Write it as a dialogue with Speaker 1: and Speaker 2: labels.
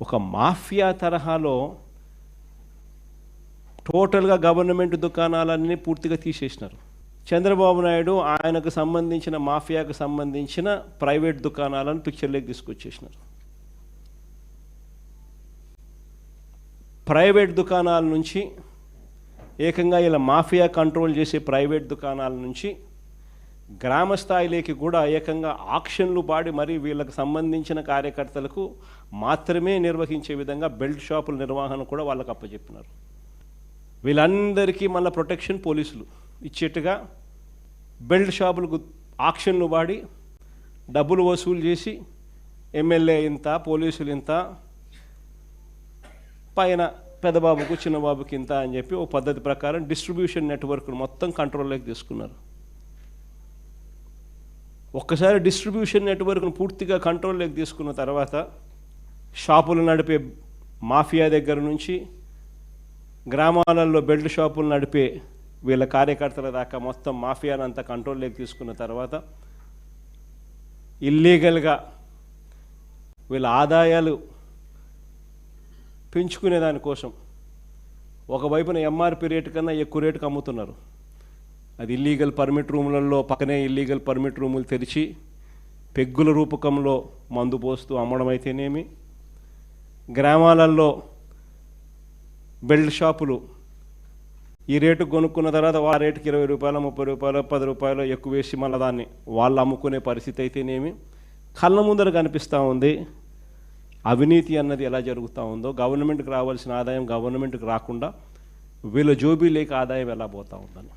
Speaker 1: ఒక మాఫియా తరహాలో టోటల్గా గవర్నమెంట్ దుకాణాలన్నీ పూర్తిగా తీసేసినారు. చంద్రబాబు నాయుడు ఆయనకు సంబంధించిన మాఫియాకు సంబంధించిన ప్రైవేట్ దుకాణాలను పిక్చర్లోకి తీసుకొచ్చేసినారు. ప్రైవేట్ దుకాణాల నుంచి ఏకంగా ఇలా మాఫియా కంట్రోల్ చేసే ప్రైవేట్ దుకాణాల నుంచి గ్రామ స్థాయిలోకి కూడా ఏకంగా ఆక్షన్లు పాడి మరి వీళ్ళకి సంబంధించిన కార్యకర్తలకు మాత్రమే నిర్వహించే విధంగా బెల్ట్ షాపుల నిర్వహణ కూడా వాళ్ళకి అప్పచెప్పినారు. వీళ్ళందరికీ మళ్ళీ ప్రొటెక్షన్ పోలీసులు ఇచ్చేట్టుగా బెల్ట్ షాపులకు ఆక్షన్లు పాడి డబ్బులు వసూలు చేసి ఎమ్మెల్యే ఇంత, పోలీసులు ఇంత, పైన పెద్దబాబుకు చిన్నబాబుకి ఇంత అని చెప్పి ఓ పద్ధతి ప్రకారం డిస్ట్రిబ్యూషన్ నెట్వర్క్ను మొత్తం కంట్రోల్లోకి తీసుకున్నారు. ఒక్కసారి డిస్ట్రిబ్యూషన్ నెట్వర్క్ను పూర్తిగా కంట్రోల్లోకి తీసుకున్న తర్వాత షాపులు నడిపే మాఫియా దగ్గర నుంచి గ్రామాలలో బెల్ట్ షాపులు నడిపే వీళ్ళ కార్యకర్తల దాకా మొత్తం మాఫియాను అంతా కంట్రోల్లోకి తీసుకున్న తర్వాత ఇల్లీగల్గా వీళ్ళ ఆదాయాలు పెంచుకునే దానికోసం ఒకవైపున ఎంఆర్పి రేటు కన్నా ఎక్కువ రేటుకు అమ్ముతున్నారు. అది ఇల్లీగల్ పర్మిట్ రూములలో పక్కనే ఇల్లీగల్ పర్మిట్ రూములు తెరిచి పెగ్గుల రూపకంలో మందు పోస్తూ అమ్మడం అయితేనేమి, గ్రామాలలో బెల్ట్ షాపులు ఈ రేటుకు కొనుక్కున్న తర్వాత ఆ రేటుకి 20 రూపాయలు, 30 రూపాయలు, 10 రూపాయలు ఎక్కువ వేసి మళ్ళీ దాన్ని వాళ్ళు అమ్ముకునే పరిస్థితి అయితేనేమి కళ్ళ ముందర కనిపిస్తూ ఉంది. అవినీతి అన్నది ఎలా జరుగుతూ ఉందో, గవర్నమెంట్కి రావాల్సిన ఆదాయం గవర్నమెంట్కి రాకుండా వీళ్ళ జోబీలేకి ఆదాయం ఎలా పోతూ ఉందని